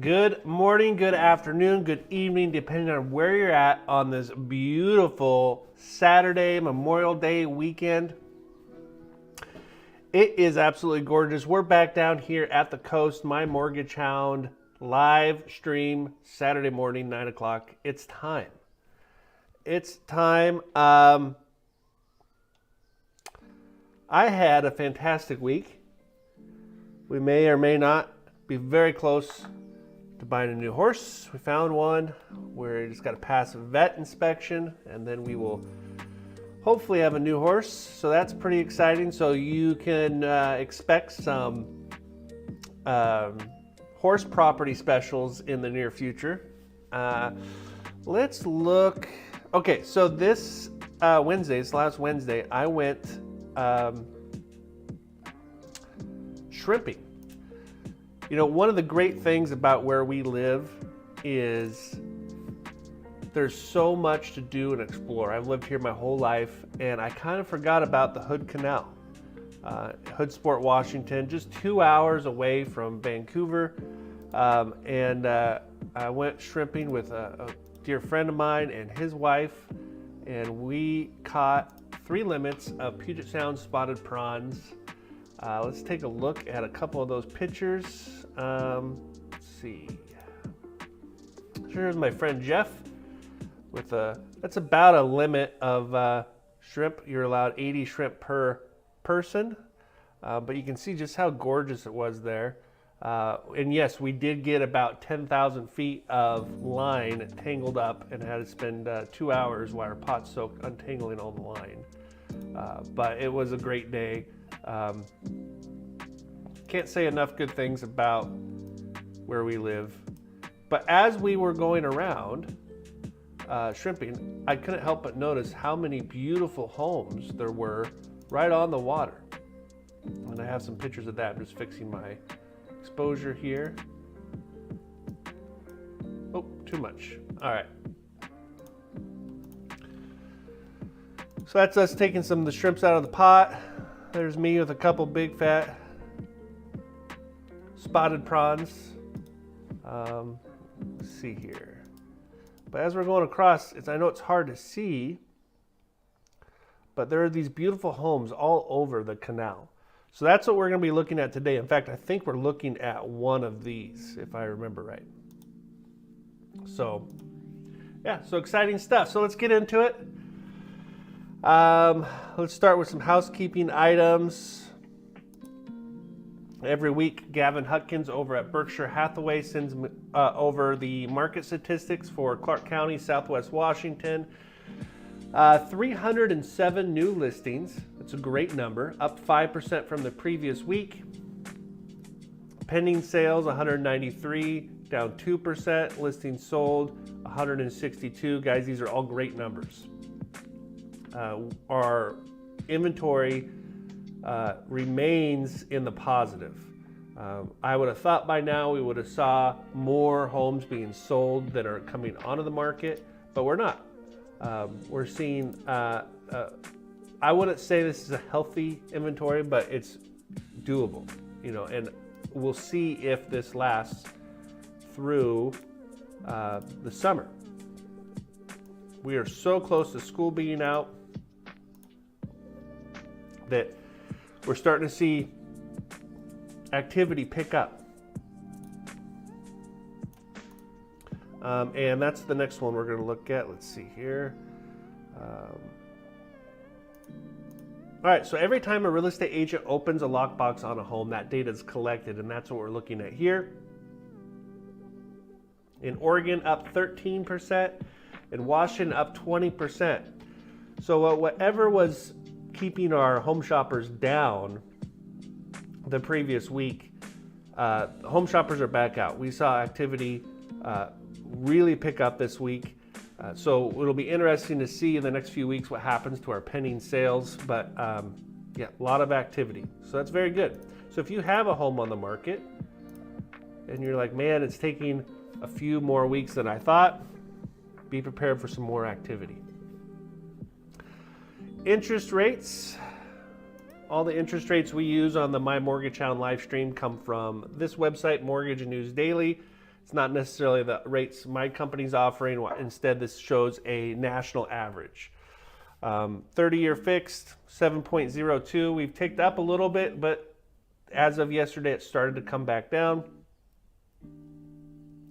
Good morning, good afternoon, good evening, depending on where you're at on this beautiful Saturday, Memorial Day weekend. It is absolutely gorgeous. We're back down here at the coast, My Mortgage Hound, live stream Saturday morning, 9 o'clock. It's time. It's time. I had a fantastic week. We may or may not be very close to buying a new horse. We found one where you just got to pass a vet inspection, and then we will hopefully have a new horse. So that's pretty exciting. So you can expect some horse property specials in the near future. Let's look. Okay, so this last Wednesday, I went shrimping. You know, one of the great things about where we live is there's so much to do and explore. I've lived here my whole life, and I kind of forgot about the Hood Canal. Hoodsport, Washington, just 2 hours away from Vancouver. I went shrimping with a dear friend of mine and his wife, and we caught 3 limits of Puget Sound spotted prawns. Let's take a look at a couple of those pictures. Let's see. Here's my friend Jeff with that's about a limit of shrimp. You're allowed 80 shrimp per person, but you can see just how gorgeous it was there. And yes, we did get about 10,000 feet of line tangled up and had to spend 2 hours while our pot soaked untangling all the line. But it was a great day. Can't say enough good things about where we live. But as we were going around shrimping, I couldn't help but notice how many beautiful homes there were right on the water. And I have some pictures of that. I'm just fixing my exposure here. Oh, too much. All right. So that's us taking some of the shrimps out of the pot. There's me with a couple big fat spotted prawns. Let's see here. But as we're going across, I know it's hard to see, but there are these beautiful homes all over the canal. So that's what we're going to be looking at today. In fact, I think we're looking at one of these, if I remember right. So, yeah, so exciting stuff. So let's get into it. Let's start with some housekeeping items. Every week, Gavin Hutkins over at Berkshire Hathaway sends over the market statistics for Clark County, Southwest Washington. 307 new listings. That's a great number, up 5% from the previous week. Pending sales, 193, down 2%. Listings sold, 162. Guys, these are all great numbers. Our inventory remains in the positive. I would have thought by now we would have saw more homes being sold that are coming onto the market, but we're not. We're seeing, I wouldn't say this is a healthy inventory, but it's doable, you know, and we'll see if this lasts through the summer. We are so close to school being out that we're starting to see activity pick up. And that's the next one we're going to look at. Let's see here. All right, so every time a real estate agent opens a lockbox on a home, that data is collected, and that's what we're looking at here. In Oregon, up 13%. In Washington, up 20%. So whatever was keeping our home shoppers down the previous week, home shoppers are back out. We saw activity really pick up this week. So it'll be interesting to see in the next few weeks what happens to our pending sales. But yeah, a lot of activity. So that's very good. So if you have a home on the market and you're like, man, it's taking a few more weeks than I thought, be prepared for some more activity. Interest rates. All the interest rates we use on the My Mortgage Hound live stream come from this website, Mortgage News Daily. It's not necessarily the rates my company's offering. Instead, this shows a national average. 30-year fixed, 7.02. We've ticked up a little bit, but as of yesterday, it started to come back down.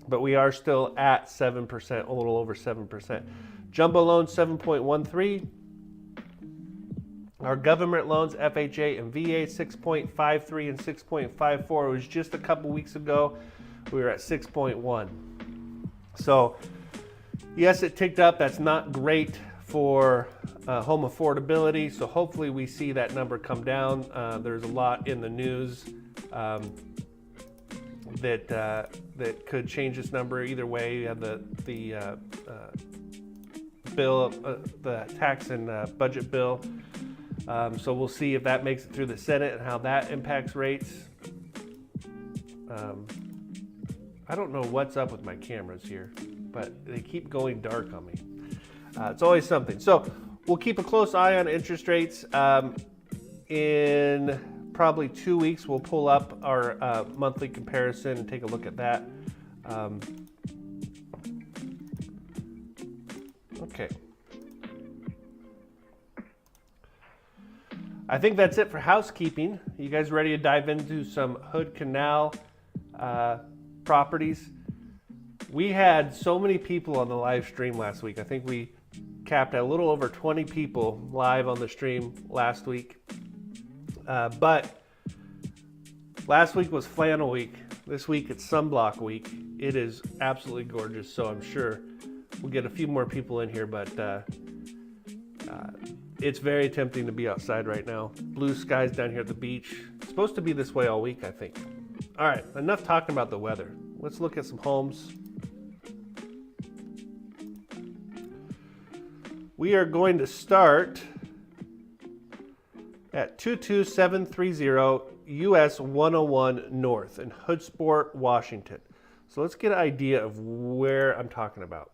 But we are still at 7%, a little over 7%. Jumbo loans, 7.13. Our government loans, FHA and VA, 6.53 and 6.54. It was just a couple weeks ago, we were at 6.1. So, yes, it ticked up. That's not great for home affordability. So hopefully we see that number come down. There's a lot in the news that could change this number either way. You have the bill, the tax and budget bill. So we'll see if that makes it through the Senate and how that impacts rates. I don't know what's up with my cameras here, but they keep going dark on me. It's always something. So we'll keep a close eye on interest rates. In probably 2 weeks, we'll pull up our monthly comparison and take a look at that. Okay. I think that's it for housekeeping. You guys ready to dive into some Hood Canal properties? We had so many people on the live stream last week. I think we capped at a little over 20 people live on the stream last week. But last week was flannel week. This week it's sunblock week. It is absolutely gorgeous, so I'm sure we'll get a few more people in here, but it's very tempting to be outside right now. Blue skies down here at the beach. It's supposed to be this way all week, I think. All right, enough talking about the weather. Let's look at some homes. We are going to start at 22730 US 101 North in Hoodsport, Washington. So let's get an idea of where I'm talking about.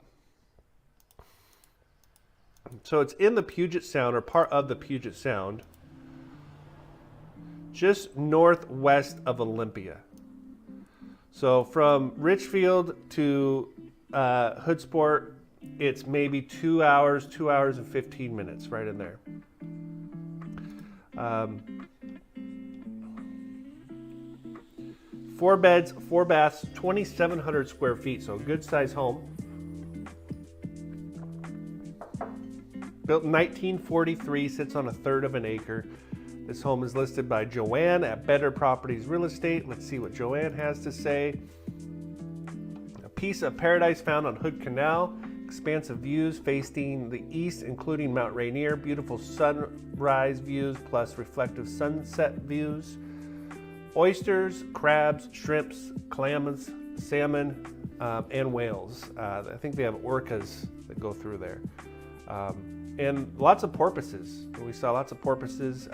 So it's in the Puget Sound, or part of the Puget Sound, just northwest of Olympia. So from Richfield to Hoodsport, it's maybe 2 hours and 15 minutes, right in there. 4 beds, 4 baths, 2,700 square feet, so a good size home. Built in 1943, sits on 1/3 of an acre. This home is listed by Joanne at Better Properties Real Estate. Let's see what Joanne has to say. A piece of paradise found on Hood Canal. Expansive views facing the east, including Mount Rainier. Beautiful sunrise views plus reflective sunset views. Oysters, crabs, shrimps, clams, salmon, and whales. I think they have orcas that go through there. And lots of porpoises. We saw lots of porpoises,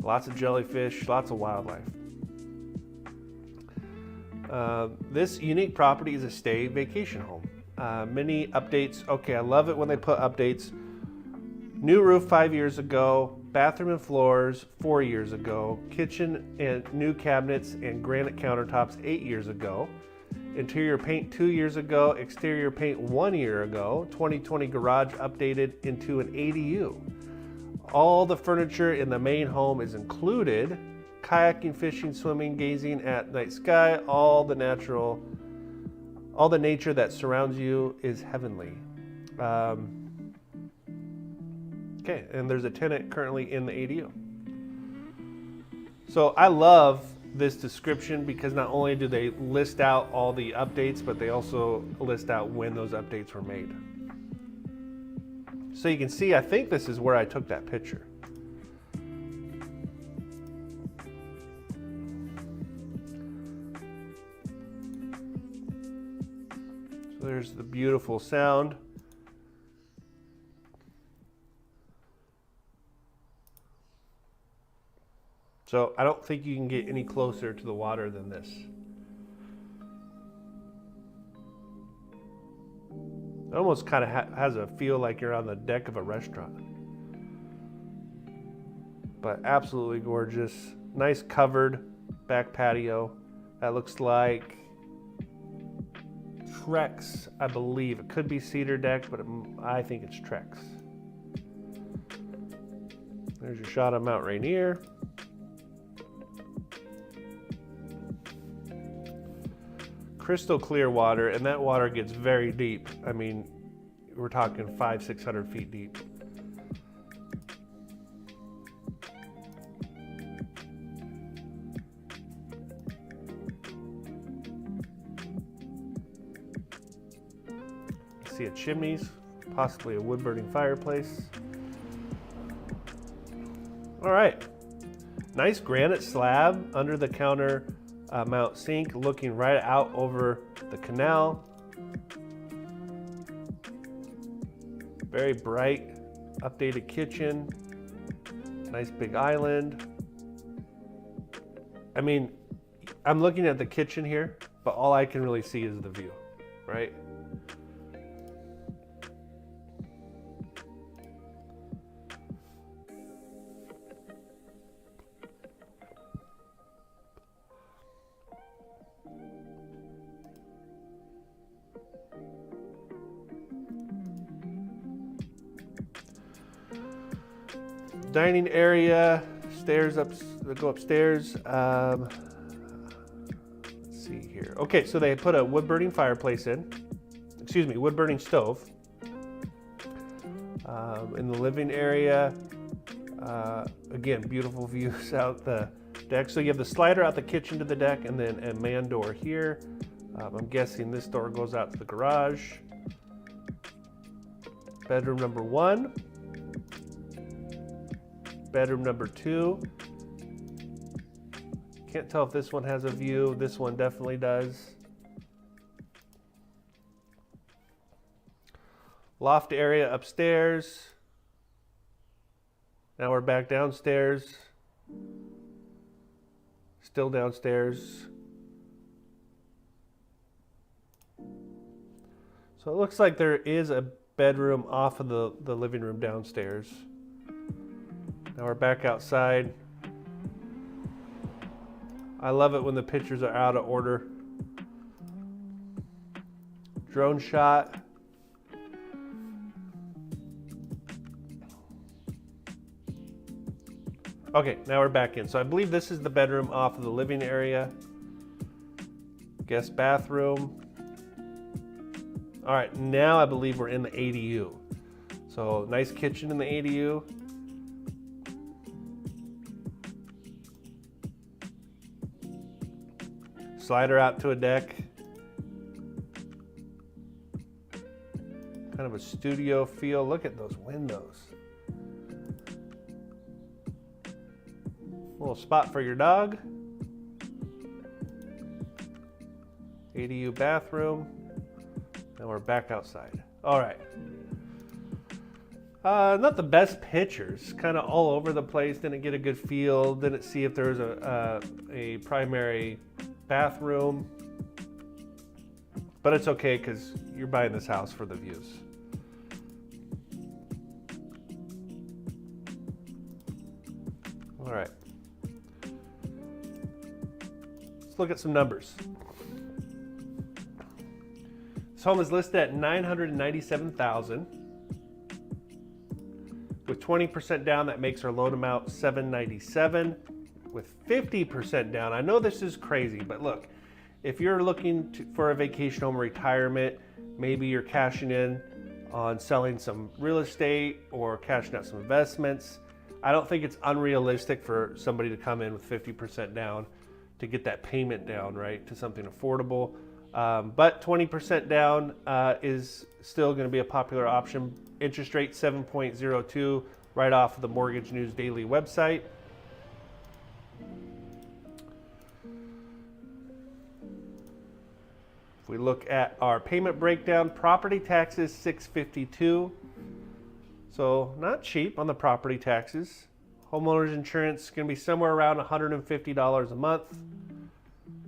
lots of jellyfish, lots of wildlife. This unique property is a stay vacation home. Many updates. Okay, I love it when they put updates. New roof 5 years ago, bathroom and floors 4 years ago, kitchen and new cabinets and granite countertops 8 years ago. Interior paint 2 years ago, exterior paint 1 year ago, 2020 garage updated into an ADU. All the furniture in the main home is included. Kayaking, fishing, swimming, gazing at night sky, all the nature that surrounds you is heavenly. Okay, and there's a tenant currently in the ADU. So I love this description because not only do they list out all the updates, but they also list out when those updates were made. So you can see, I think this is where I took that picture. So there's the beautiful sound. So I don't think you can get any closer to the water than this. It almost kind of has a feel like you're on the deck of a restaurant. But absolutely gorgeous. Nice covered back patio. That looks like Trex, I believe. It could be cedar deck, but I think it's Trex. There's your shot of Mount Rainier. Crystal clear water, and that water gets very deep. I mean, we're talking 500-600 feet deep. See a chimneys, possibly a wood burning fireplace. All right, nice granite slab under the counter mount sink, looking right out over the canal. Very bright, updated kitchen, nice big island. I mean, I'm looking at the kitchen here, but all I can really see is the view, right? Dining area, stairs up, go upstairs. Let's see here. Okay, so they put a wood burning fireplace in, excuse me, wood burning stove. In the living area, again, beautiful views out the deck. So you have the slider out the kitchen to the deck, and then a man door here. I'm guessing this door goes out to the garage. Bedroom number 1. Bedroom number 2. Can't tell if this one has a view. This one definitely does. Loft area upstairs. Now we're back downstairs. Still downstairs. So it looks like there is a bedroom off of the living room downstairs. Now we're back outside. I love it when the pictures are out of order. Drone shot. Okay, now we're back in. So I believe this is the bedroom off of the living area. Guest bathroom. All right, now I believe we're in the ADU. So nice kitchen in the ADU. Slider out to a deck. Kind of a studio feel. Look at those windows. Little spot for your dog. ADU bathroom. Now we're back outside. All right. Not the best pictures. Kind of all over the place. Didn't get a good feel. Didn't see if there was a primary bathroom. But it's okay because you're buying this house for the views. All right. Let's look at some numbers. This home is listed at $997,000. With 20% down, that makes our loan amount $797,000. With 50% down, I know this is crazy, but look, if you're looking for a vacation home retirement, maybe you're cashing in on selling some real estate or cashing out some investments, I don't think it's unrealistic for somebody to come in with 50% down to get that payment down, right, to something affordable. But 20% down is still going to be a popular option. Interest rate 7.02 right off of the Mortgage News Daily website. If we look at our payment breakdown, property taxes $652. So not cheap on the property taxes. Homeowners insurance is going to be somewhere around $150 a month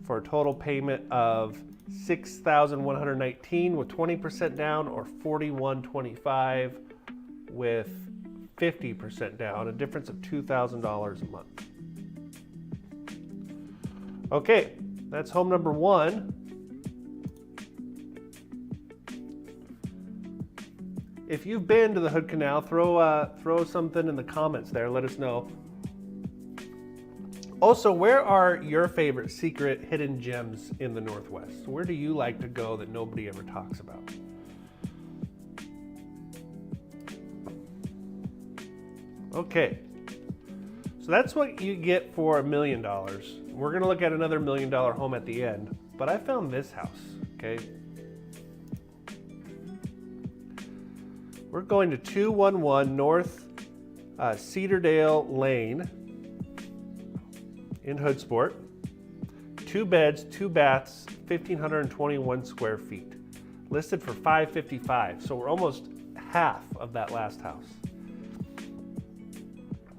for a total payment of $6,119 with 20% down, or $4,125 with 50% down, a difference of $2,000 a month. Okay, that's home number 1. If you've been to the Hood Canal, throw something in the comments there. Let us know. Also, where are your favorite secret hidden gems in the Northwest? Where do you like to go that nobody ever talks about? Okay, so that's what you get for $1 million. We're gonna look at another $1 million home at the end, but I found this house, okay? We're going to 211 North Cedardale Lane in Hoodsport. 2 beds, 2 baths, 1,521 square feet. Listed for $555, so we're almost half of that last house.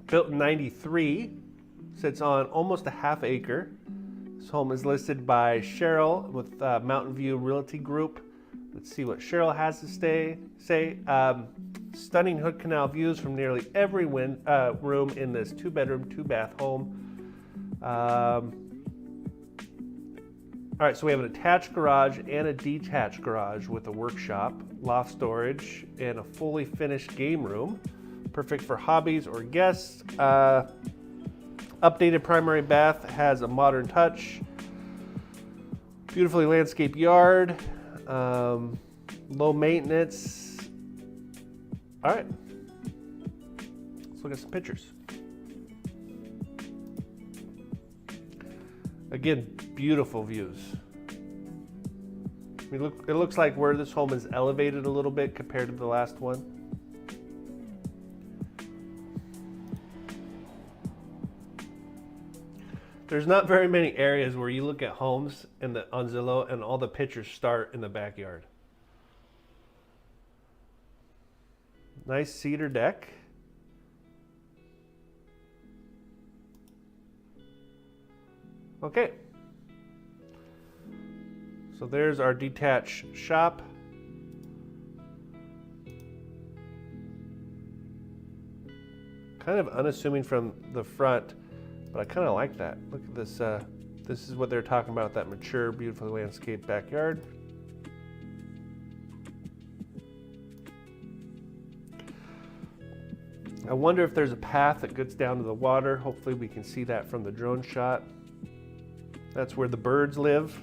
Built in '93, sits on almost a half acre. This home is listed by Cheryl with Mountain View Realty Group. Let's see what Cheryl has to say. Stunning Hood Canal views from nearly every room in this 2-bedroom, 2-bath home. All right, so we have an attached garage and a detached garage with a workshop, loft storage, and a fully finished game room. Perfect for hobbies or guests. Updated primary bath, has a modern touch. Beautifully landscaped yard. Low maintenance. All right, let's look at some pictures. Again, beautiful views. I mean, it looks like where this home is elevated a little bit compared to the last one. There's not very many areas where you look at homes on Zillow and all the pictures start in the backyard. Nice cedar deck. Okay. So there's our detached shop. Kind of unassuming from the front, but I kind of like that. Look at this. This is what they're talking about, that mature, beautifully landscaped backyard. I wonder if there's a path that gets down to the water. Hopefully we can see that from the drone shot. That's where the birds live.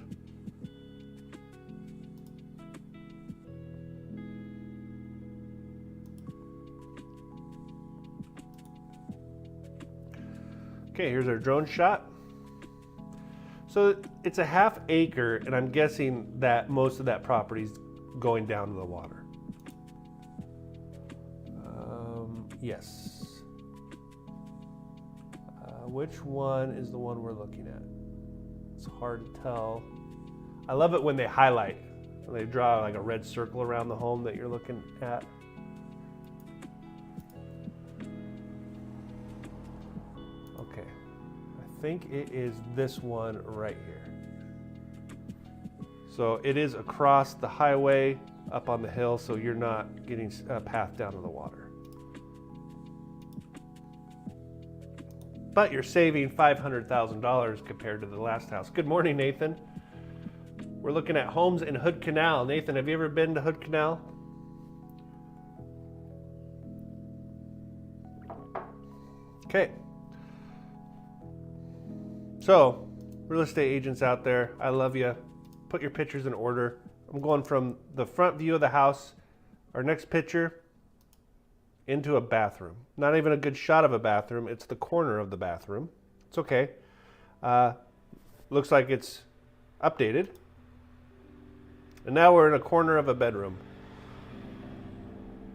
Okay, here's our drone shot. So it's a half acre, and I'm guessing that most of that property is going down to the water. Yes. Which one is the one we're looking at? It's hard to tell. I love it when they highlight, when they draw like a red circle around the home that you're looking at. Okay, I think it is this one right here. So it is across the highway up on the hill, so you're not getting a path down to the water. But you're saving $500,000 compared to the last house. Good morning, Nathan. We're looking at homes in Hood Canal. Nathan, have you ever been to Hood Canal? Okay. So, real estate agents out there, I love you. Put your pictures in order. I'm going from the front view of the house, our next picture, into a bathroom. Not even a good shot of a bathroom. It's the corner of the bathroom. It's okay. Looks like it's updated. And now we're in a corner of a bedroom.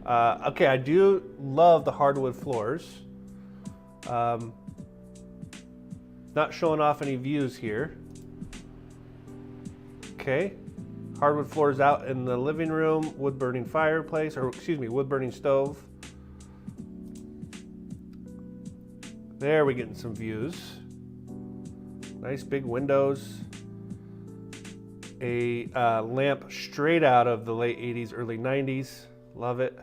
Okay, I do love the hardwood floors. Not showing off any views here. Okay. Hardwood floors out in the living room, wood burning fireplace, or excuse me, wood burning stove. There we're getting some views. Nice big windows. A lamp straight out of the late 80s, early 90s. Love it.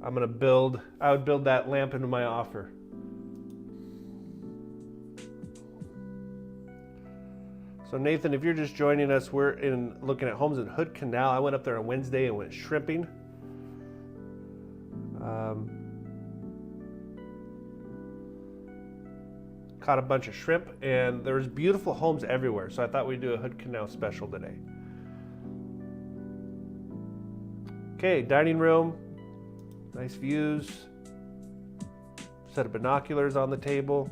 I would build that lamp into my offer. So Nathan, if you're just joining us, we're looking at homes in Hood Canal. I went up there on Wednesday and went shrimping. Caught a bunch of shrimp, and there's beautiful homes everywhere, so I thought we'd do a Hood Canal special today. Okay, dining room, nice views, set of binoculars on the table.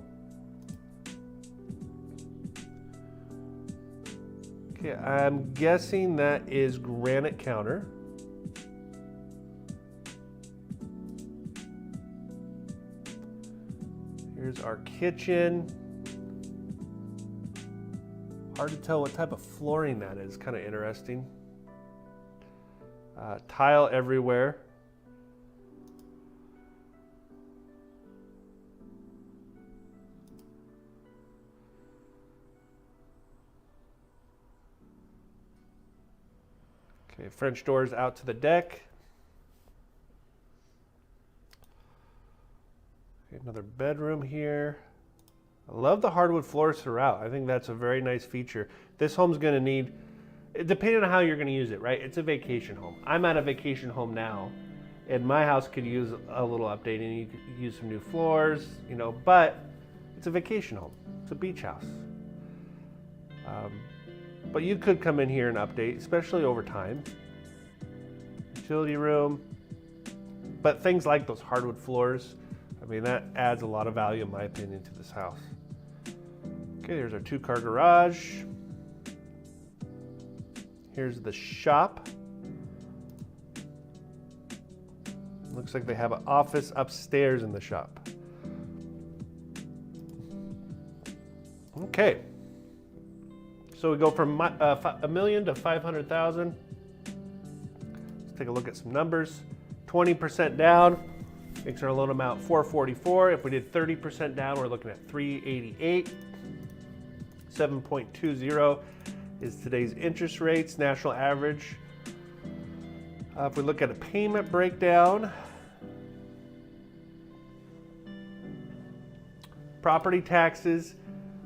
Okay, I'm guessing that is granite counter. Here's our kitchen. Hard to tell what type of flooring that is, kind of interesting. Tile everywhere. Okay, French doors out to the deck. Okay, another bedroom here. I love the hardwood floors throughout. I think that's a very nice feature. This home's going to need, depending on how you're going to use it, right? It's a vacation home. I'm at a vacation home now, and my house could use a little updating. You could use some new floors, you know, but it's a vacation home. It's a beach house. But you could come in here and update, especially over time. Utility room. But things like those hardwood floors, I mean, that adds a lot of value, in my opinion, to this house. Okay, there's our 2-car garage. Here's the shop. Looks like they have an office upstairs in the shop. Okay. So we go from $1 million to $500,000. Let's take a look at some numbers. 20% down makes our loan amount $444. If we did 30% down, we're looking at $388. 7.20 is today's interest rates, national average. If we look at a payment breakdown, property taxes.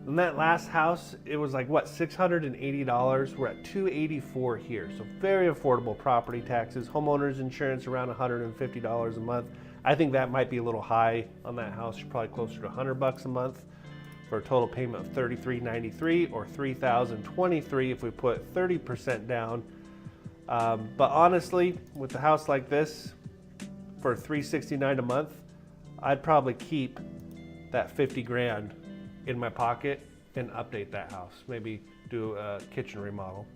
In that last house, it was like, what, $680? We're at $284 here. So very affordable property taxes. Homeowners insurance around $150 a month. I think that might be a little high on that house. You're probably closer to $100 a month for a total payment of $33.93 or $3,023 if we put 30% down. But honestly, with a house like this, for $369 a month, I'd probably keep that 50 grand in my pocket and update that house. Maybe do a kitchen remodel.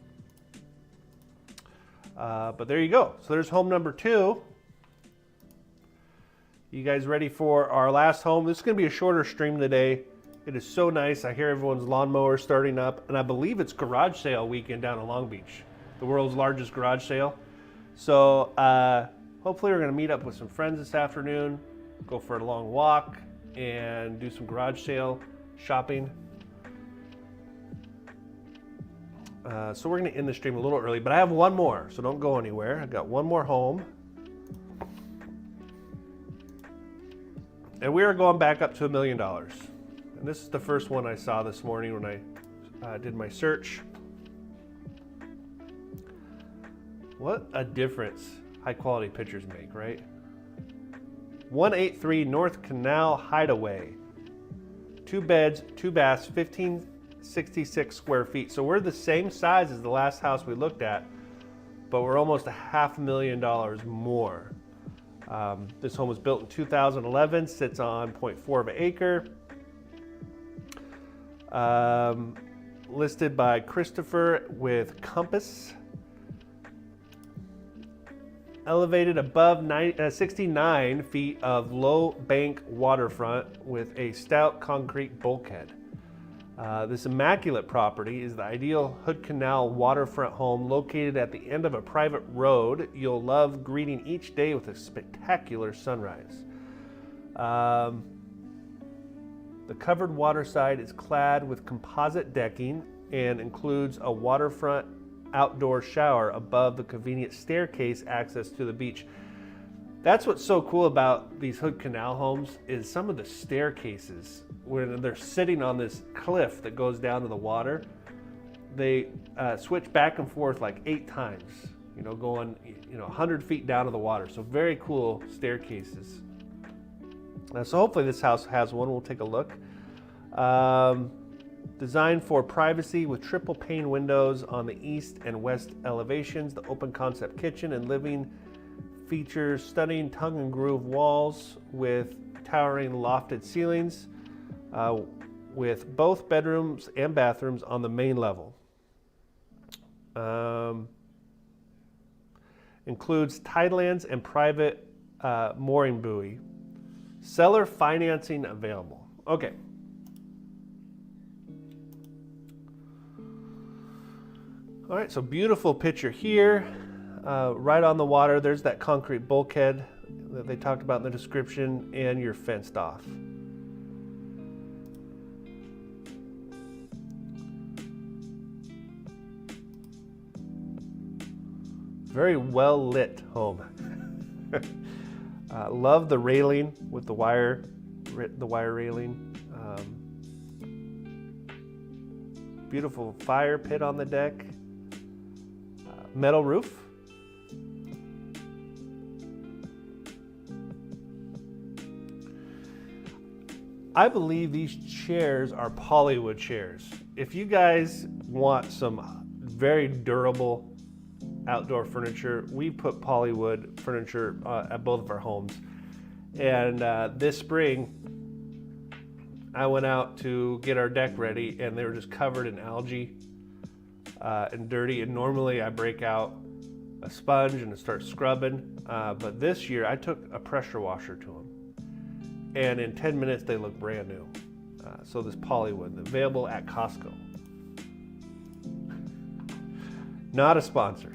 But there you go. So there's home number 2. You guys ready for our last home? This is going to be a shorter stream today. It is so nice. I hear everyone's lawnmower starting up, and I believe it's garage sale weekend down in Long Beach, the world's largest garage sale. So hopefully we're going to meet up with some friends this afternoon, go for a long walk, and do some garage sale shopping. So we're going to end the stream a little early, but I have one more, so don't go anywhere. I've got one more home. And we are going back up to $1 million. And this is the first one I saw this morning when I did my search. What a difference high quality pictures make, right? 183 North Canal Hideaway. 2 beds, 2 baths, 1,566 square feet. So we're the same size as the last house we looked at, but we're almost $500,000 more. This home was built in 2011, sits on 0.4 of an acre. Listed by Christopher with Compass. Elevated above 69 feet of low bank waterfront with a stout concrete bulkhead. This immaculate property is the ideal Hood Canal waterfront home located at the end of a private road. You'll love greeting each day with a spectacular sunrise. The covered waterside is clad with composite decking and includes a waterfront outdoor shower above the convenient staircase access to the beach. That's what's so cool about these Hood Canal homes is some of the staircases when they're sitting on this cliff that goes down to the water. They switch back and forth like 8 times. you know, going, you know, 100 feet down to the water. So very cool staircases. So hopefully this house has one. We'll take a look. Designed for privacy with triple pane windows on the east and west elevations. The open concept kitchen and living features stunning tongue and groove walls with towering lofted ceilings, with both bedrooms and bathrooms on the main level. Includes tidelands and private mooring buoy. Seller financing available. Okay. All right, so beautiful picture here, right on the water. There's that concrete bulkhead that they talked about in the description, and you're fenced off. Very well lit home. Love the railing with the wire railing. Beautiful fire pit on the deck. Metal roof. I believe these chairs are polywood chairs. If you guys want some very durable outdoor furniture, we put polywood furniture at both of our homes. And this spring, I went out to get our deck ready, and they were just covered in algae and dirty. And normally I break out a sponge and start scrubbing, but this year I took a pressure washer to them, and in 10 minutes they look brand new. So this polywood, available at Costco. Not a sponsor.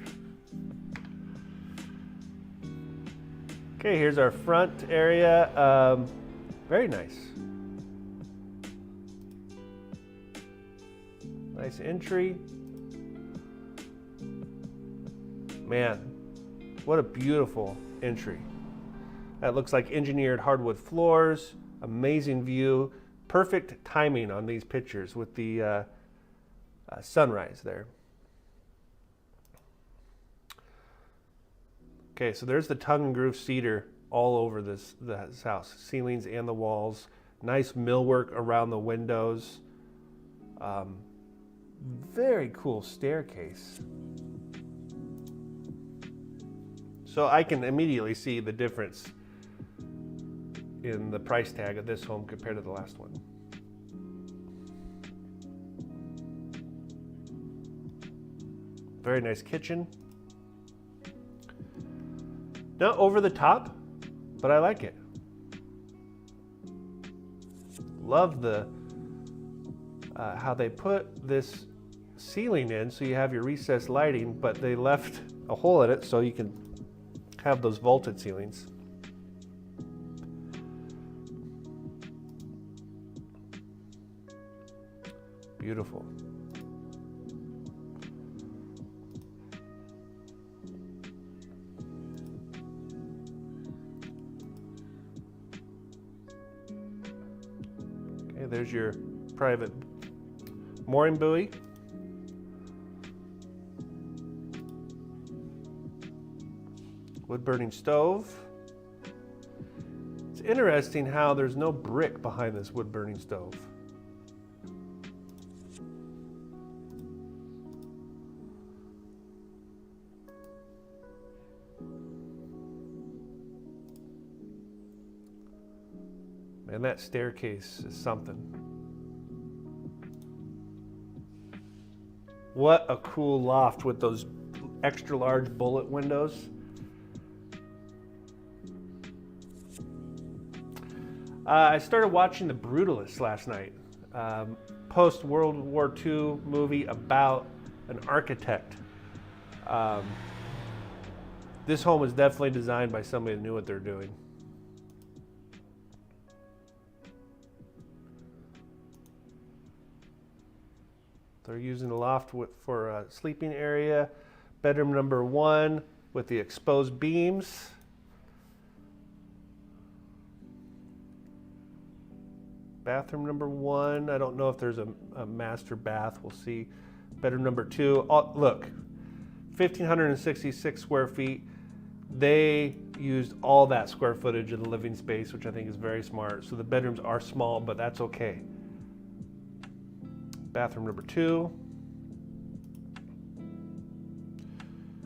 Okay, here's our front area. Very nice. Nice entry. Man, what a beautiful entry. That looks like engineered hardwood floors, amazing view, perfect timing on these pictures with the sunrise there. Okay, so there's the tongue and groove cedar all over this house, ceilings and the walls. Nice millwork around the windows. Very cool staircase. So I can immediately see the difference in the price tag of this home compared to the last one. Very nice kitchen. Not over the top, but I like it. Love the how they put this ceiling in so you have your recessed lighting, but they left a hole in it so you can have those vaulted ceilings. Beautiful. Okay, there's your private mooring buoy. Wood burning stove. It's interesting how there's no brick behind this wood burning stove. Man, that staircase is something. What a cool loft with those extra large bullet windows. I started watching The Brutalist last night, post-World War II movie about an architect. This home was definitely designed by somebody that knew what they're doing. They're using the loft for a sleeping area. Bedroom number 1 with the exposed beams. Bathroom number 1. I don't know if there's a master bath. We'll see. Bedroom number 2. Oh, look, 1,566 square feet. They used all that square footage in the living space, which I think is very smart. So the bedrooms are small, but that's okay. Bathroom number 2.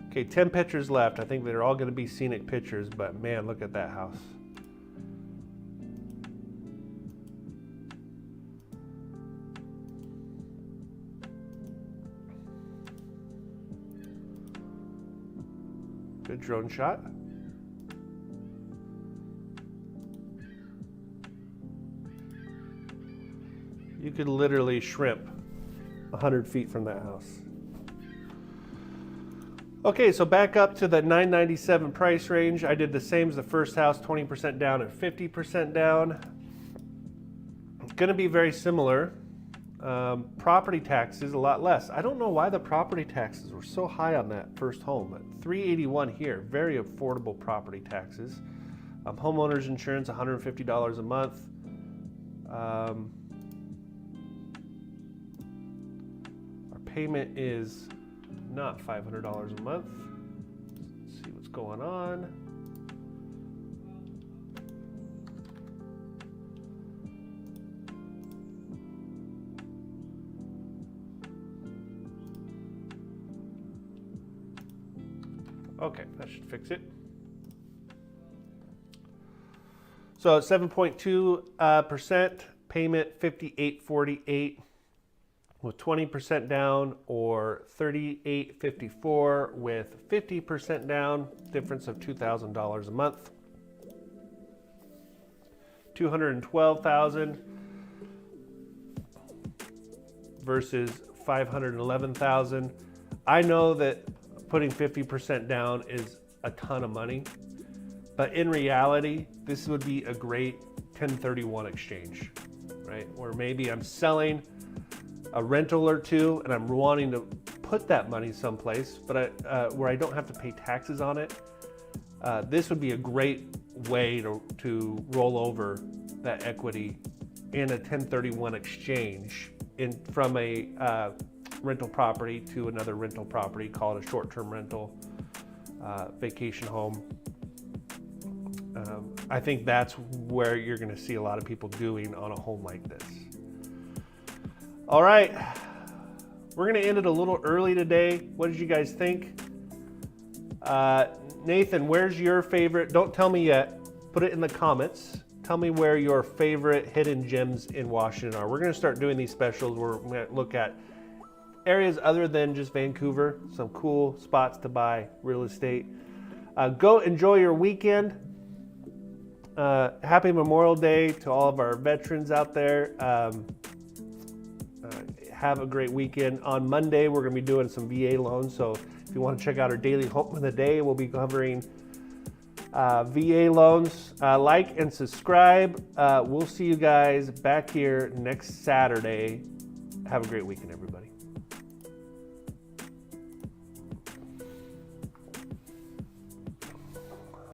Okay, 10 pictures left. I think they're all going to be scenic pictures, but man, look at that house. Good drone shot. You could literally shrimp 100 feet from that house. Okay, so back up to the $997 price range. I did the same as the first house, 20% down and 50% down. It's gonna be very similar. Property taxes a lot less. I don't know why the property taxes were so high on that first home. But $381 here, very affordable property taxes. Homeowners insurance, $150 a month. Our payment is not $500 a month. Let's see what's going on. Okay, that should fix it. So 7.2%, payment $58.48 with 20% down, or $38.54 with 50% down, difference of $2,000 a month. $212,000 versus $511,000. I know that putting 50% down is a ton of money, but in reality, this would be a great 1031 exchange, right? Where maybe I'm selling a rental or two and I'm wanting to put that money someplace, but where I don't have to pay taxes on it. This would be a great way to roll over that equity in a 1031 exchange from a rental property to another rental property, call it a short-term rental, vacation home. I think that's where you're going to see a lot of people doing on a home like this. All right, we're going to end it a little early today. What did you guys think? Nathan, where's your favorite? Don't tell me yet. Put it in the comments. Tell me where your favorite hidden gems in Washington are. We're going to start doing these specials. We're going to look at areas other than just Vancouver, some cool spots to buy real estate. Go enjoy your weekend. Happy Memorial Day to all of our veterans out there. Have a great weekend. On Monday, we're going to be doing some VA loans. So if you want to check out our daily home of the day, we'll be covering VA loans. Like and subscribe. We'll see you guys back here next Saturday. Have a great weekend, everybody.